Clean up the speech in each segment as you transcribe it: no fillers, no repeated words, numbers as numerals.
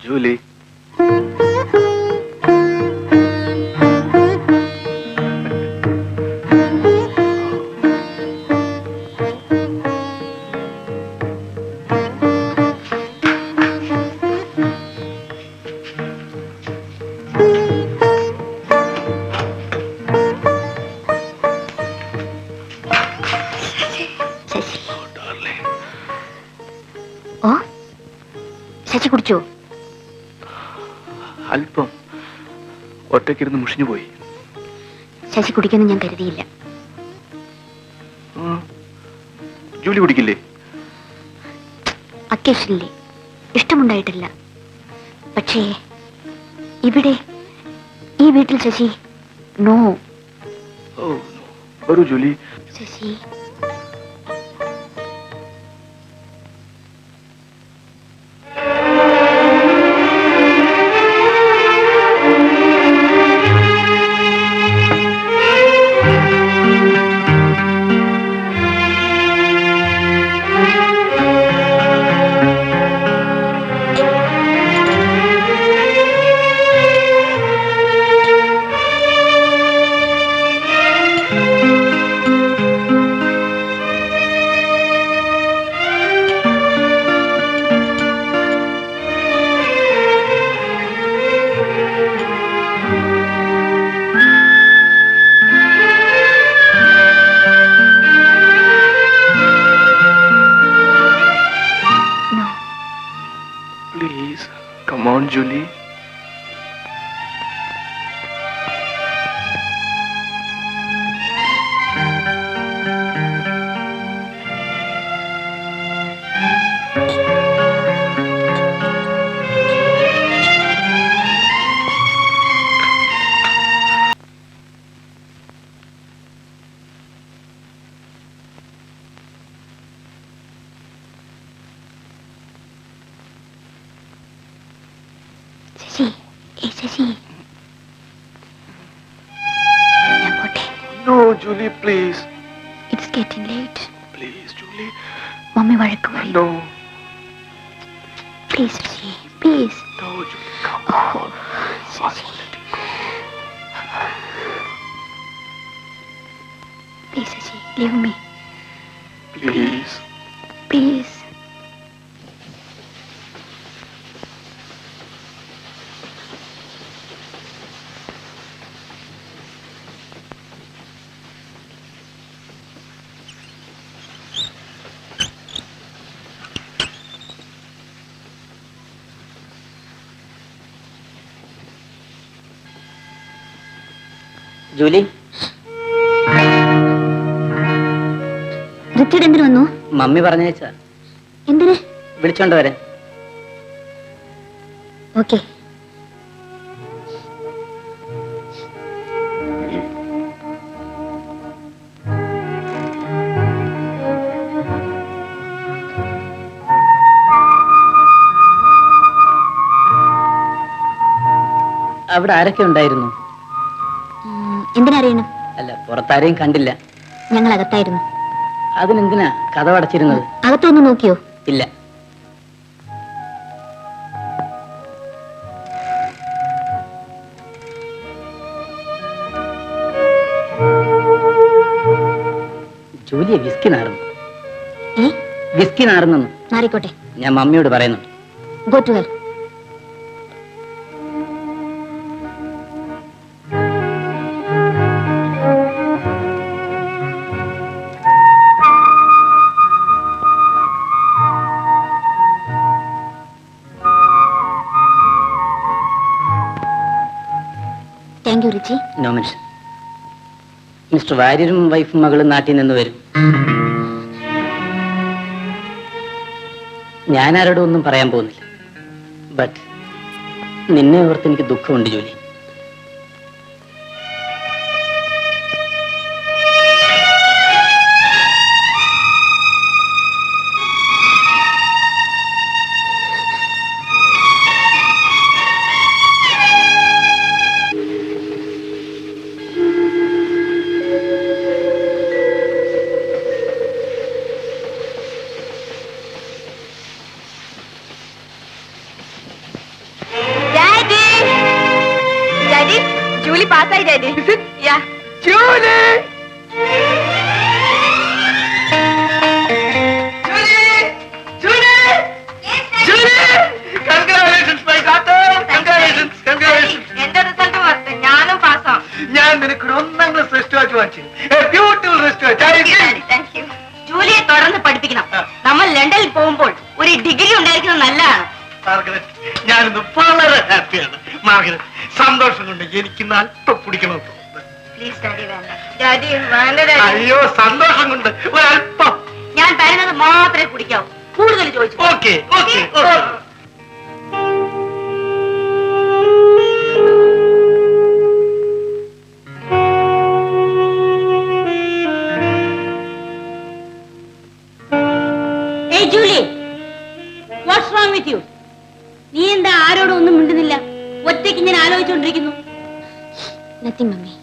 Julie, Sasi കുടിച്ചോ? അല്പം. ഒറ്റയ്ക്കിരുന്ന് മുഷിഞ്ഞു പോയി. ശശി കുടിക്കുന്നു ഞാൻ കരുതിയില്ല. ജൂലി കുടിക്കില്ലേ? അക്കേഷനില്ലേ, ഇഷ്ടമുണ്ടായിട്ടില്ല. പക്ഷേ ഇവിടെ ഈ വീട്ടിൽ ശശി നോ. വരൂ Julie. Sasi, Please, come on, Julie. Sasi, ഞാൻ പോട്ടെ. No, Julie, please. It's getting late. Please, Julie. Mummy വഴക്ക് പറയും. No. Please, Sasi, please. No, Julie, come on. Sasi. Please, Sasi, leave me. Please. Please. Julie, Richard എന്തിനു വന്നു? മമ്മി പറഞ്ഞേച്ചാ. എന്തിന്? വിളിച്ചോണ്ട് വരെ. ഓക്കെ. അവിടെ ആരൊക്കെ ഉണ്ടായിരുന്നു? എന്തിനറിയണം? അല്ല, പുറത്താരെയും കണ്ടില്ല. ഞങ്ങൾ അകത്തായിരുന്നു. അതിനെന്തിനാ കഥ അടച്ചിരുന്നത്? അകത്തൊന്ന് നോക്കിയോ? ഇല്ല. ജൂലിയെ വിസ്കി നാറുന്നു. വിസ്കി നാറുന്നു. മാറിക്കോട്ടെ, ഞാൻ മമ്മിയോട് പറയുന്നു. Go to hell. Thank you Richie. No mention. Mister വാര്യരും വൈഫും മകളും നാട്ടിൽ നിന്ന് വരും. ഞാൻ ആരോടും ഒന്നും പറയാൻ പോകുന്നില്ല. ബട്ട് നിന്നെ ഓർത്ത് എനിക്ക് ദുഃഖമുണ്ട് ജൂലി. ജൂലിയെ തുടർന്ന് പഠിപ്പിക്കണം. നമ്മൾ ലണ്ടനിൽ പോകുമ്പോൾ ഒരു ഡിഗ്രി ഉണ്ടായിരിക്കുന്നത് നല്ലതാണ്. ഞാനിന്ന് വളരെ ഹാപ്പിയാണ്. മാർഗരറ്റ്, സന്തോഷം കൊണ്ട് എനിക്ക് അല്പം കുടിക്കണം. പ്ലീസ് ഡാഡി വേണ്ട. ഡാഡി വേണ്ട ഡാഡി. അയ്യോ, സന്തോഷം കൊണ്ട് ഒരല്പം. ഞാൻ തരുന്നത് മാത്രമേ കുടിക്കാവൂ. കൂടുതൽ ചോദിച്ചു. Okay okay. Julie, what's wrong with you? നീ എന്താ ആരോടും ഒന്നും മിണ്ടുന്നില്ല? ഒറ്റയ്ക്ക് ഇങ്ങനെ ആലോചിച്ചുകൊണ്ടിരിക്കുന്നു. Nothing mummy.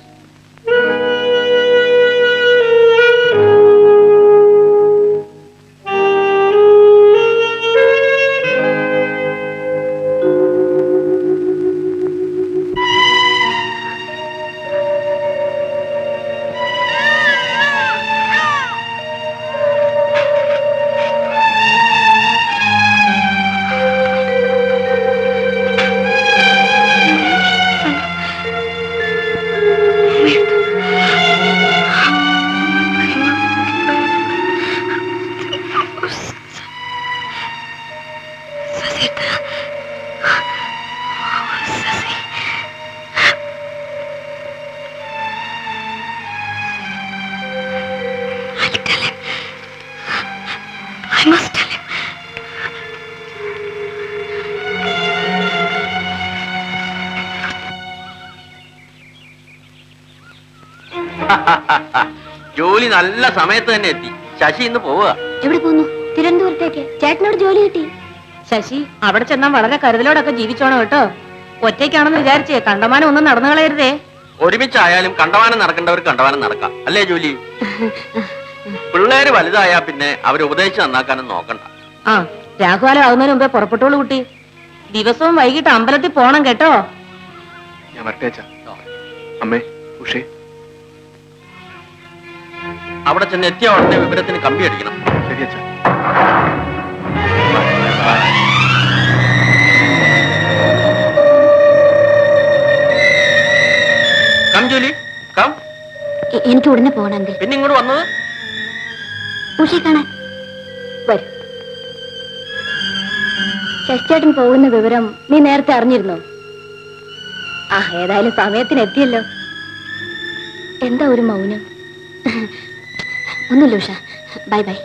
I must tell him. ജോലി നല്ല സമയത്ത് തന്നെ എത്തി. ശശി ഇന്ന് പോവുക. എവിടെ പോകുന്നു? തിരുവനന്തപുരത്തേക്ക്. ചേട്ടനോട് ജോലി കിട്ടി. ശശി, അവിടെ ചെന്നാൽ വളരെ കരുതലോടൊക്കെ ജീവിച്ചോണം കേട്ടോ. ഒറ്റയ്ക്കാണെന്ന് വിചാരിച്ചേ കണ്ടമാനം ഒന്നും നടന്നു കളയരുതേ. ഒരുമിച്ചായാലും കണ്ടവാനം നടക്കേണ്ടവർ കണ്ടവാനം നടക്കാം, അല്ലേ ജോലി? പിള്ളേര് വലുതായാ പിന്നെ അവര് ഉപദേശിച്ച് നന്നാക്കാനും നോക്കണ്ട. ആ, രാഘുകാലം ആകുന്നതിന് മുമ്പേ പുറപ്പെട്ടോളൂ കുട്ടി. ദിവസവും വൈകിട്ട് അമ്പലത്തിൽ പോണം കേട്ടോ. ഞാൻ വരട്ടെ അച്ഛാ. അമ്മേ, ഉഷേ. അവിടെ ചെന്ന് എത്തിയ ഉടനെ വിവരത്തിന് കമ്പി അടിക്കണം. ശരി അച്ഛാ. കം ജോലി, കം. എനിക്ക് ഉടനെ പോകണമെങ്കിൽ. പിന്നെ ഇങ്ങോട്ട് വന്നത്? ഉഷയെ കാണാൻ. വരും. ശശിചേട്ടൻ പോകുന്ന വിവരം നീ നേരത്തെ അറിഞ്ഞിരുന്നോ? ആ, ഏതായാലും സമയത്തിന് എത്തിയല്ലോ. എന്താ ഒരു മൗനം? ഒന്നുമില്ല Usha. Bye bye.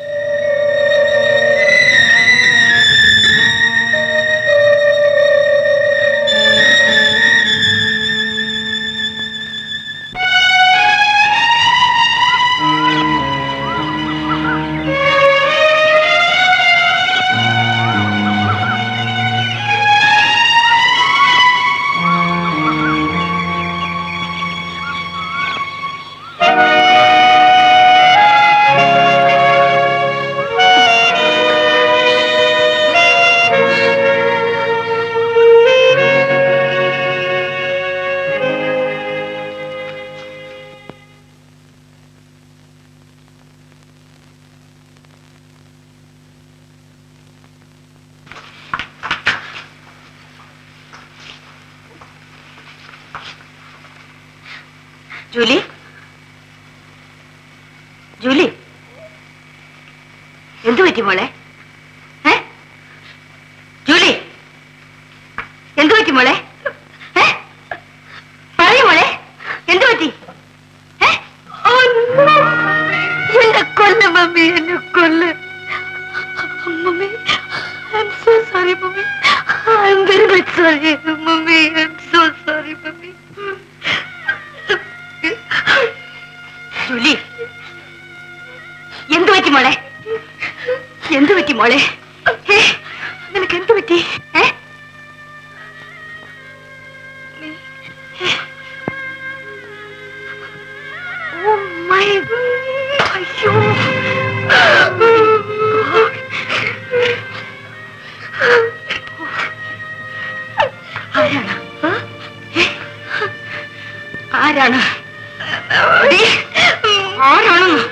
Julie, Julie, എന്തു പറ്റി മോളെ? ജൂലി, എന്തു പറ്റി മോളെ? പറയൂ മോളെ, എന്തു പറ്റി? എന്നെ കൊല്ല് മമ്മി, എന്നെ കൊല്ല്. Mummy, I am so sorry mummy. I am very much sorry mummy. I am so sorry mummy. Julie, എന്തു പറ്റി മോളെ? എന്തു പറ്റി മോളെ? നിനക്ക് എന്തു പറ്റി? അയ്യോ, ആരാണ്? ആരാണെന്ന്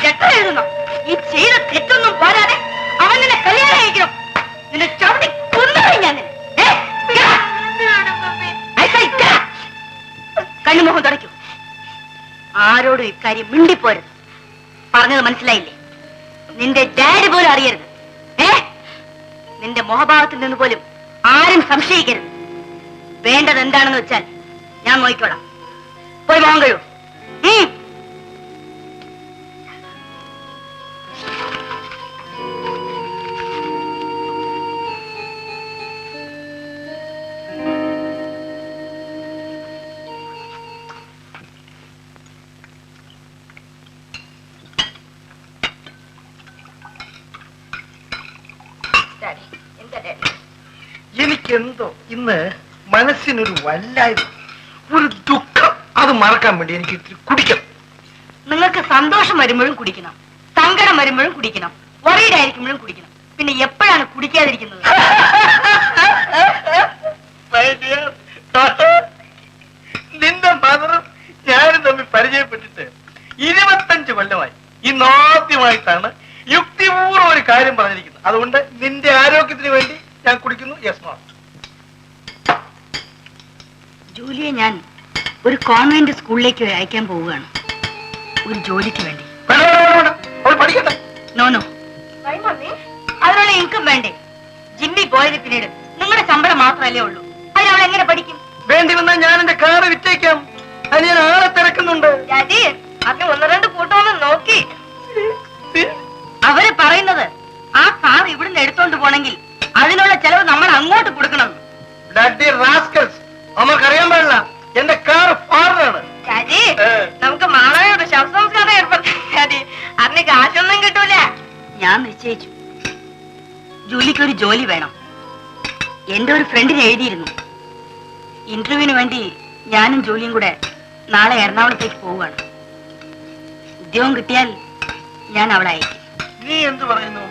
ലെറ്റർ എഴുതുന്നു. ഈ ചെയ്ത തെറ്റൊന്നും പോരാതെ അവൻ നിന്നെ കല്യാണം കഴിക്കണം. നിന്നെ ചവിട്ടി കൊന്നുകളയും ഞാൻ. കണ്ണുമുഖം തുടയ്ക്കൂ. ആരോടും ഇക്കാര്യം മിണ്ടിപ്പോരുത്. പറഞ്ഞത് മനസ്സിലായില്ലേ? നിന്റെ ഡാഡി പോലും അറിയരുത്. നിന്റെ മോഹഭാവത്തിൽ നിന്ന് പോലും ആരും സംശയിക്കരുത്. വേണ്ടത് എന്താണെന്ന് വെച്ചാൽ ഞാൻ നോക്കിക്കോളാം. പോയി മോഹം കഴിയൂ. എനിക്കെന്തോ ഇന്ന് മനസ്സിനൊരു വല്ലായ്മ, ഒരു ദുഃഖം. അത് മറക്കാൻ വേണ്ടി എനിക്ക് ഇത്തിരി കുടിക്കണം. നിങ്ങൾക്ക് സന്തോഷം വരുമ്പോഴും കുടിക്കണം, സങ്കടം വരുമ്പോഴും കുടിക്കണം, വറീഡായിരിക്കുമ്പോഴും കുടിക്കണം. പിന്നെ എപ്പോഴാണ് കുടിക്കാതിരിക്കുന്നത്? നിന്റെ മദറും ഞാനും തമ്മിൽ പരിചയപ്പെട്ടിട്ട് 25 കൊല്ലമായി. ഇന്നാദ്യമായിട്ടാണ് യുക്തിപൂർവ്വം ഒരു കാര്യം പറഞ്ഞിരിക്കുന്നത്. അതുകൊണ്ട് നിന്റെ ആരോഗ്യത്തിന് വേണ്ടി ഞാൻ കുടിക്കുന്നു. Yes no. ജൂലിയെ ഞാൻ ഒരു കോൺവെന്റ് സ്കൂളിലേക്ക് അയക്കാൻ പോവുകയാണ്, ഒരു ജോലിക്ക് വേണ്ടി. പഠിക്കട്ടെ. നോനോ, അതിനുള്ള ഇൻകം വേണ്ടേ? ജിമ്മി പോയത് പിന്നീട് നിങ്ങളുടെ ശമ്പളം മാത്രമല്ലേ ഉള്ളൂ. അതിന് അവൾ എങ്ങനെ പഠിക്കും? വേണ്ടി വന്നാൽ ഞാൻ എന്റെ കാറ് വിറ്റേക്കാം. അത് ഞാൻ ആളെ തിരക്കുന്നുണ്ട്. അത് 1-2 കൂട്ടമൊന്ന് നോക്കി. അവര് പറയുന്നത് ആ കാർ ഇവിടുന്ന് എടുത്തോണ്ട് പോണെങ്കിൽ അതിനുള്ള ചെലവ് നമ്മൾ അങ്ങോട്ട് കൊടുക്കണം. അവർക്കറിയാൻ പാടില്ല എന്റെ കാർ ഫാറിനാണ്. നമുക്ക് മാളയോട് ശവസംസ്കാരം ഏർപ്പെടുത്തി അതിന് കാശൊന്നും കിട്ടൂല. ഞാൻ നിശ്ചയിച്ചു, ജൂലിക്കൊരു ജോലി വേണം. എന്റെ ഒരു ഫ്രണ്ടിന് എഴുതിയിരുന്നു. ഇന്റർവ്യൂവിന് വേണ്ടി ഞാനും ജോലിയും കൂടെ നാളെ എറണാകുളത്തേക്ക് പോവുകയാണ്. ഉദ്യോഗം കിട്ടിയാൽ ഞാൻ അവളെ അയക്കും. നീ എന്ത് പറയുന്നു?